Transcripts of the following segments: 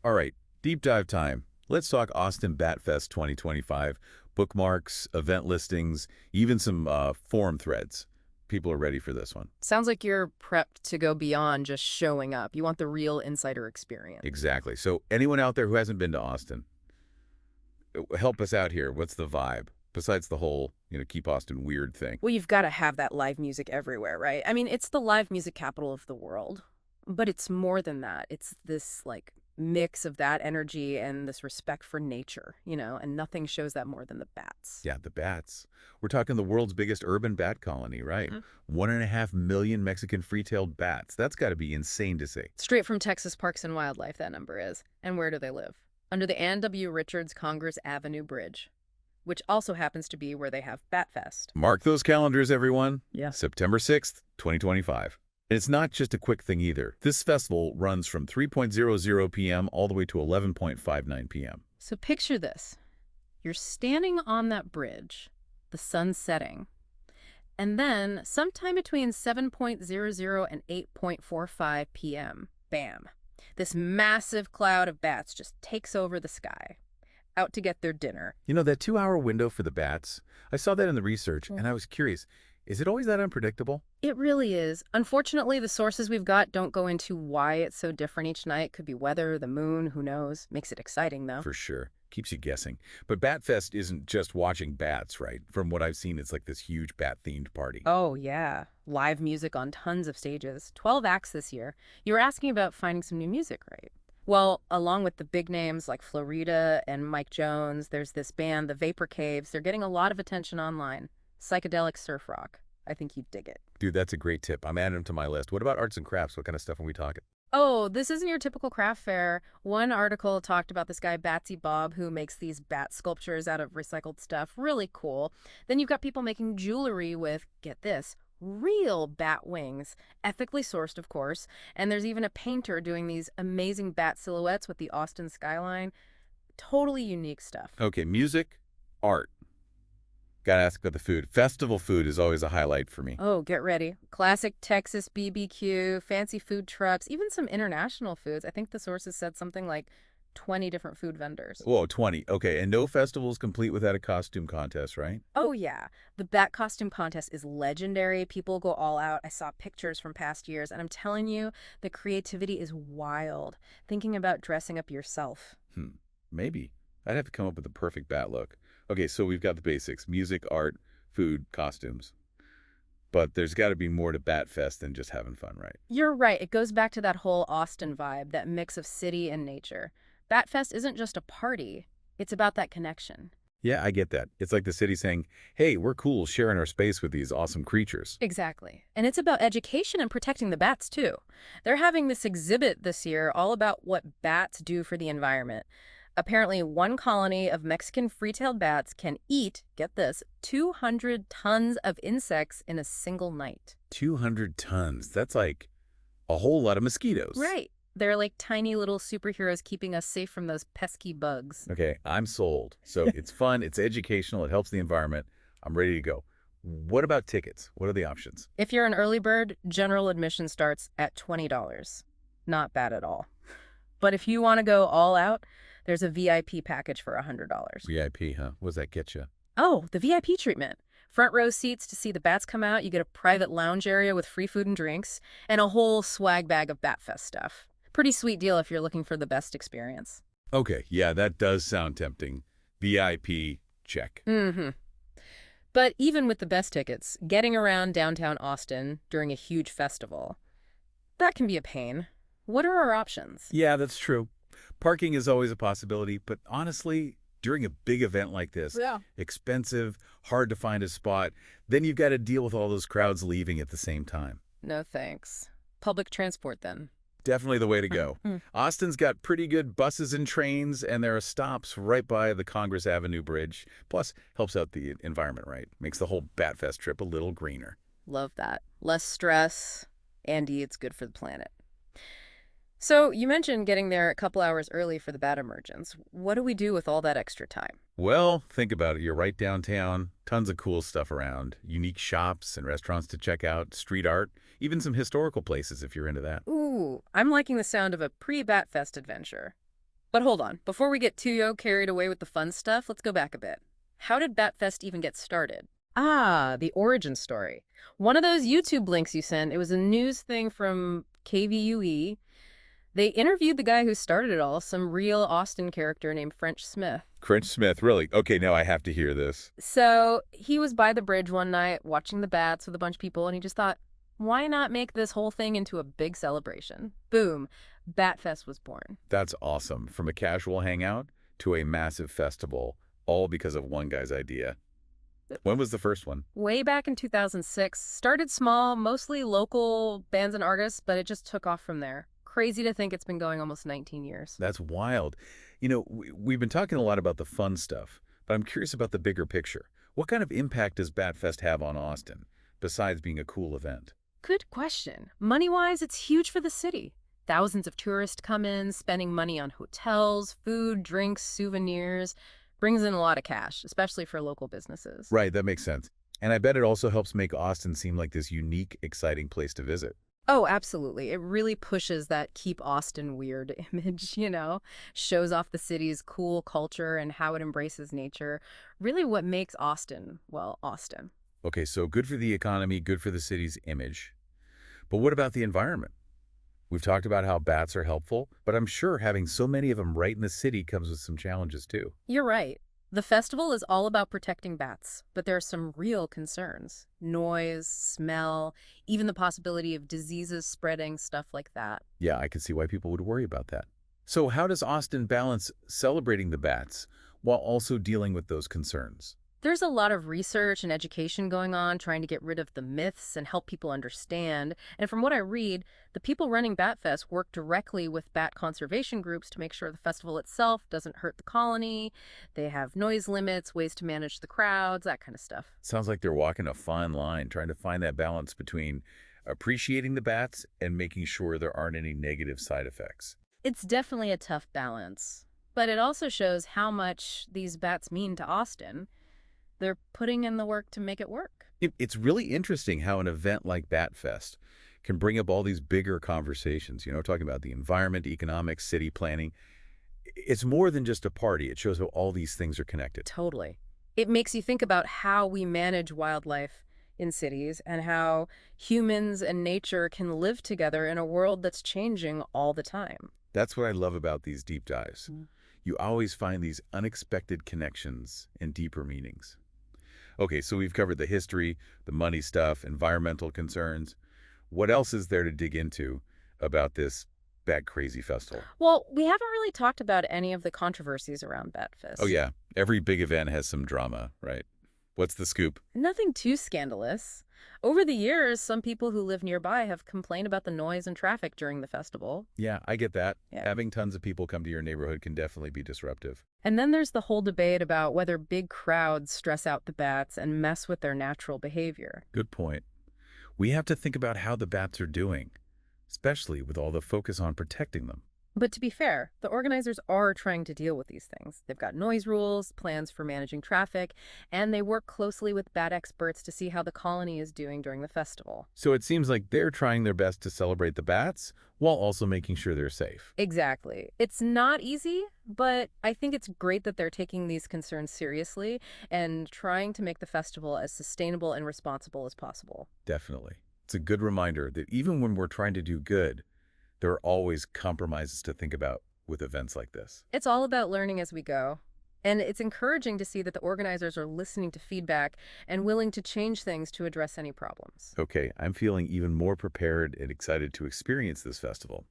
All right, deep dive time. Let's talk Austin Bat Fest 2025. Bookmarks, event listings, even some forum threads. People are ready for this one. Sounds like you're prepped to go beyond just showing up. You want the real insider experience. Exactly. So anyone out there who hasn't been to Austin, help us out here. What's the vibe? Besides the whole, keep Austin weird thing. Well, you've got to have that live music everywhere, right? I mean, it's the live music capital of the world, but it's more than that. It's this like mix of that energy and this respect for nature, and nothing shows that more than the bats. Yeah, the bats. We're talking the world's biggest urban bat colony, right? Mhm. 1.5 million Mexican free-tailed bats. That's got to be insane to see. Straight from Texas Parks and Wildlife, that number is. And where do they live? Under the Ann W. Richards Congress Avenue Bridge, which also happens to be where they have Batfest. Mark those calendars, everyone. Yeah. September 6th, 2025. And it's not just a quick thing either. This festival runs from 3:00 p.m. all the way to 11:59 p.m. So picture this. You're standing on that bridge, the sun's setting, and then sometime between 7:00 and 8:45 p.m., bam, this massive cloud of bats just takes over the sky, out to get their dinner. That 2-hour window for the bats, I saw that in the research, and I was curious, is it always that unpredictable? It really is. Unfortunately, the sources we've got don't go into why it's so different each night. Could be weather, the moon, who knows. Makes it exciting, though. For sure. Keeps you guessing. But Batfest isn't just watching bats, right? From what I've seen, it's like this huge bat-themed party. Oh, yeah. Live music on tons of stages. 12 acts this year. You were asking about finding some new music, right? Well, along with the big names like Florida and Mike Jones, there's this band, the Vapor Caves. They're getting a lot of attention online. Psychedelic surf rock. I think you'd dig it. Dude, that's a great tip. I'm adding them to my list. What about arts and crafts? What kind of stuff are we talking? Oh, this isn't your typical craft fair. One article talked about this guy, Batsy Bob, who makes these bat sculptures out of recycled stuff. Really cool. Then you've got people making jewelry with, get this, real bat wings, ethically sourced, of course. And there's even a painter doing these amazing bat silhouettes with the Austin skyline. Totally unique stuff. Okay, music, art. Gotta ask about the food. Festival food is always a highlight for me. Oh, get ready. Classic Texas BBQ, fancy food trucks, even some international foods. I think the sources said something like 20 different food vendors. Whoa, 20. Okay, and no festival is complete without a costume contest, right? Oh, yeah. The bat costume contest is legendary. People go all out. I saw pictures from past years, and I'm telling you, the creativity is wild. Thinking about dressing up yourself. Maybe. I'd have to come up with the perfect bat look. Okay, so we've got the basics. Music, art, food, costumes. But there's got to be more to Bat Fest than just having fun, right? You're right. It goes back to that whole Austin vibe, that mix of city and nature. Batfest isn't just a party. It's about that connection. Yeah, I get that. It's like the city saying, hey, we're cool sharing our space with these awesome creatures. Exactly. And it's about education and protecting the bats, too. They're having this exhibit this year all about what bats do for the environment. Apparently, one colony of Mexican free-tailed bats can eat, get this, 200 tons of insects in a single night. 200 tons. That's like a whole lot of mosquitoes. Right. They're like tiny little superheroes keeping us safe from those pesky bugs. Okay, I'm sold. So it's fun, it's educational, it helps the environment. I'm ready to go. What about tickets? What are the options? If you're an early bird, general admission starts at $20. Not bad at all. But if you want to go all out, there's a VIP package for $100. VIP, huh? What does that get you? Oh, the VIP treatment. Front row seats to see the bats come out. You get a private lounge area with free food and drinks, and a whole swag bag of Batfest stuff. Pretty sweet deal if you're looking for the best experience. Okay, yeah, that does sound tempting. VIP, check. Mm-hmm. But even with the best tickets, getting around downtown Austin during a huge festival, that can be a pain. What are our options? Yeah, that's true. Parking is always a possibility, but honestly, during a big event like this, Yeah. expensive, hard to find a spot, then you've got to deal with all those crowds leaving at the same time. No thanks. Public transport, then. Definitely the way to go. Mm. Austin's got pretty good buses and trains, and there are stops right by the Congress Avenue Bridge. Plus, helps out the environment, right? Makes the whole Batfest trip a little greener. Love that. Less stress. Andy, it's good for the planet. So you mentioned getting there a couple hours early for the bat emergence. What do we do with all that extra time? Well, think about it. You're right downtown. Tons of cool stuff around. Unique shops and restaurants to check out, street art, even some historical places if you're into that. Ooh, I'm liking the sound of a pre-Bat Fest adventure. But hold on, before we get too carried away with the fun stuff, let's go back a bit. How did Batfest even get started? Ah, the origin story. One of those YouTube links you sent, it was a news thing from KVUE. They interviewed the guy who started it all, some real Austin character named French Smith. French Smith, really? Okay, now I have to hear this. So he was by the bridge one night watching the bats with a bunch of people, and he just thought, why not make this whole thing into a big celebration? Boom, Batfest was born. That's awesome. From a casual hangout to a massive festival, all because of one guy's idea. When was the first one? Way back in 2006, started small, mostly local bands and artists, but it just took off from there. Crazy to think it's been going almost 19 years. That's wild. You know, we've been talking a lot about the fun stuff, but I'm curious about the bigger picture. What kind of impact does Batfest have on Austin, besides being a cool event? Good question. Money-wise, it's huge for the city. Thousands of tourists come in, spending money on hotels, food, drinks, souvenirs. Brings in a lot of cash, especially for local businesses. Right, that makes sense. And I bet it also helps make Austin seem like this unique, exciting place to visit. Oh, absolutely. It really pushes that keep Austin weird image, shows off the city's cool culture and how it embraces nature. Really what makes Austin, well, Austin. Okay, so good for the economy, good for the city's image. But what about the environment? We've talked about how bats are helpful, but I'm sure having so many of them right in the city comes with some challenges too. You're right. The festival is all about protecting bats, but there are some real concerns. Noise, smell, even the possibility of diseases spreading, stuff like that. Yeah, I can see why people would worry about that. So how does Austin balance celebrating the bats while also dealing with those concerns? There's a lot of research and education going on trying to get rid of the myths and help people understand. And from what I read, the people running Batfest work directly with bat conservation groups to make sure the festival itself doesn't hurt the colony. They have noise limits, ways to manage the crowds, that kind of stuff. Sounds like they're walking a fine line, trying to find that balance between appreciating the bats and making sure there aren't any negative side effects. It's definitely a tough balance, but it also shows how much these bats mean to Austin. They're putting in the work to make it work. It's really interesting how an event like Batfest can bring up all these bigger conversations, talking about the environment, economics, city planning. It's more than just a party. It shows how all these things are connected. Totally. It makes you think about how we manage wildlife in cities and how humans and nature can live together in a world that's changing all the time. That's what I love about these deep dives. You always find these unexpected connections and deeper meanings. Okay, so we've covered the history, the money stuff, environmental concerns. What else is there to dig into about this Bat Crazy Festival? Well, we haven't really talked about any of the controversies around Oh Batfest. yeah, every big event has some drama, right? What's the scoop? Nothing too scandalous. Over the years, some people who live nearby have complained about the noise and traffic during the festival. Yeah, I get that. Yeah. Having tons of people come to your neighborhood can definitely be disruptive. And then there's the whole debate about whether big crowds stress out the bats and mess with their natural behavior. Good point. We have to think about how the bats are doing, especially with all the focus on protecting them. But to be fair, the organizers are trying to deal with these things. They've got noise rules, plans for managing traffic, and they work closely with bat experts to see how the colony is doing during the festival. So it seems like they're trying their best to celebrate the bats while also making sure they're safe. Exactly. It's not easy, but I think it's great that they're taking these concerns seriously and trying to make the festival as sustainable and responsible as possible. Definitely. It's a good reminder that even when we're trying to do good, there are always compromises to think about with events like this. It's all about learning as we go. And it's encouraging to see that the organizers are listening to feedback and willing to change things to address any problems. Okay, I'm feeling even more prepared and excited to experience this festival.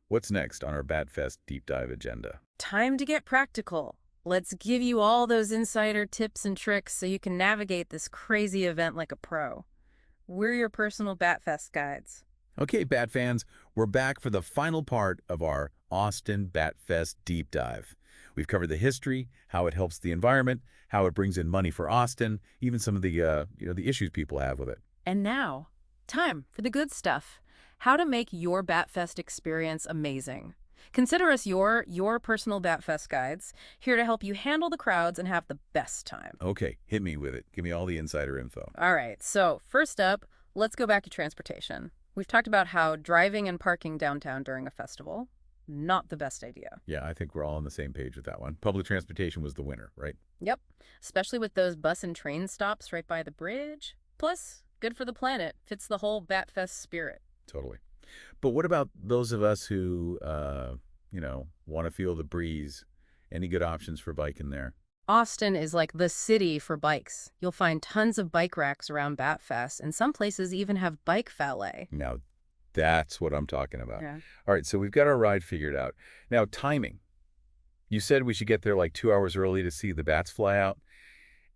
What's next on our Batfest deep dive agenda? Time to get practical. Let's give you all those insider tips and tricks so you can navigate this crazy event like a pro. We're your personal Batfest guides. Okay, Bat fans, we're back for the final part of our Austin Batfest deep dive. We've covered the history, how it helps the environment, how it brings in money for Austin, even some of the the issues people have with it. And now, time for the good stuff. How to make your Batfest experience amazing. Consider us your personal Batfest guides, here to help you handle the crowds and have the best time. Okay, hit me with it. Give me all the insider info. All right, so first up, let's go back to transportation. We've talked about how driving and parking downtown during a festival, not the best idea. Yeah, I think we're all on the same page with that one. Public transportation was the winner, right? Yep, especially with those bus and train stops right by the bridge. Plus, good for the planet. Fits the whole Batfest spirit. Totally. But what about those of us who, want to feel the breeze? Any good options for biking there? Austin is like the city for bikes. You'll find tons of bike racks around Batfest, and some places even have bike valet. Now, that's what I'm talking about. Yeah. All right, so we've got our ride figured out. Now, timing. You said we should get there like 2 hours early to see the bats fly out.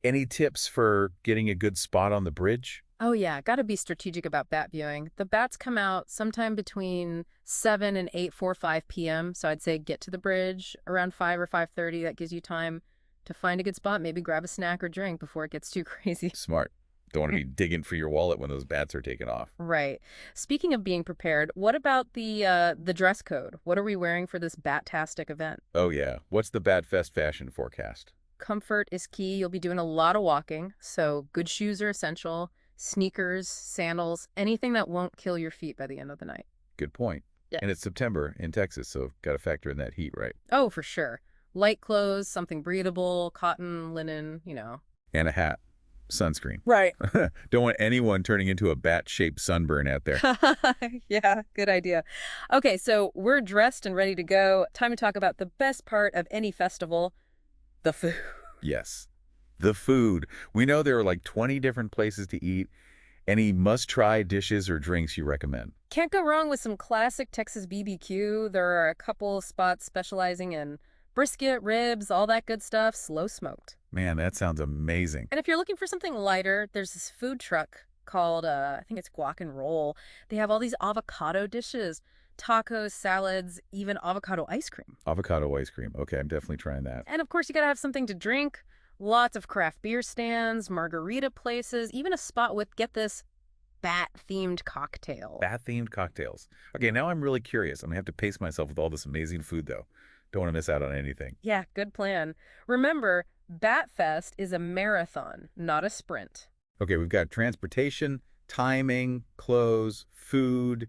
Any tips for getting a good spot on the bridge? Oh yeah, gotta be strategic about bat viewing. The bats come out sometime between 7 and 8:45 p.m., so I'd say get to the bridge around 5 or 5:30. That gives you time to find a good spot, maybe grab a snack or drink before it gets too crazy. Smart. Don't want to be digging for your wallet when those bats are taking off. Right. Speaking of being prepared, what about the dress code? What are we wearing for this bat-tastic event? Oh, yeah. What's the Batfest fashion forecast? Comfort is key. You'll be doing a lot of walking, so good shoes are essential. Sneakers, sandals, anything that won't kill your feet by the end of the night. Good point. Yeah. And it's September in Texas, so got to factor in that heat, right? Oh, for sure. Light clothes, something breathable, cotton, linen. And a hat. Sunscreen. Right. Don't want anyone turning into a bat-shaped sunburn out there. Yeah, good idea. Okay, so we're dressed and ready to go. Time to talk about the best part of any festival, the food. Yes. The food. We know there are like 20 different places to eat. Any must-try dishes or drinks you recommend? Can't go wrong with some classic Texas BBQ. There are a couple spots specializing in brisket, ribs, all that good stuff, slow smoked. Man, that sounds amazing. And if you're looking for something lighter, there's this food truck called, I think it's Guac and Roll. They have all these avocado dishes, tacos, salads, even avocado ice cream. Avocado ice cream. Okay, I'm definitely trying that. And of course, you gotta have something to drink. Lots of craft beer stands, margarita places, even a spot with, get this, bat-themed cocktail. Bat-themed cocktails. Okay, now I'm really curious. I'm going to have to pace myself with all this amazing food, though. Don't want to miss out on anything. Yeah, good plan. Remember, Batfest is a marathon, not a sprint. Okay, we've got transportation, timing, clothes, food.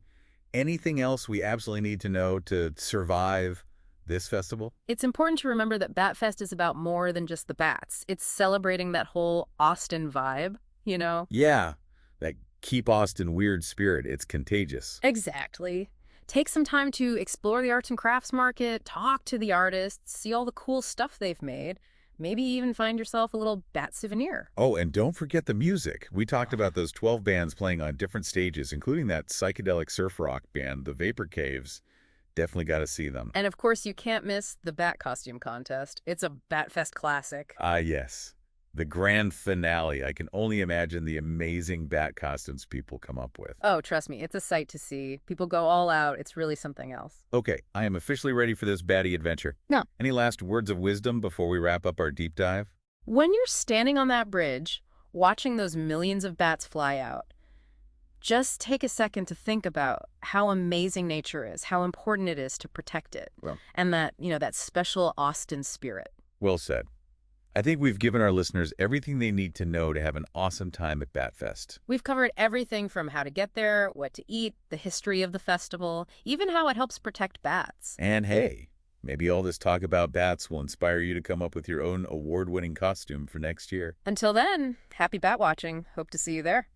Anything else we absolutely need to know to survive this festival? It's important to remember that Batfest is about more than just the bats. It's celebrating that whole Austin vibe. Yeah, that keep Austin weird spirit. It's contagious. Exactly. Take some time to explore the arts and crafts market, talk to the artists, see all the cool stuff they've made. Maybe even find yourself a little bat souvenir. Oh, and don't forget the music. We talked about those 12 bands playing on different stages, including that psychedelic surf rock band, the Vapor Caves. Definitely got to see them. And of course, you can't miss the bat costume contest. It's a Batfest classic. Ah, yes. The grand finale. I can only imagine the amazing bat costumes people come up with. Oh, trust me, it's a sight to see. People go all out. It's really something else. Okay, I am officially ready for this batty adventure. No. Any last words of wisdom before we wrap up our deep dive? When you're standing on that bridge, watching those millions of bats fly out, just take a second to think about how amazing nature is, how important it is to protect it, Well, and that special Austin spirit. well said. I think we've given our listeners everything they need to know to have an awesome time at Batfest. We've covered everything from how to get there, what to eat, the history of the festival, even how it helps protect bats. And hey, maybe all this talk about bats will inspire you to come up with your own award-winning costume for next year. Until then, happy bat watching. Hope to see you there.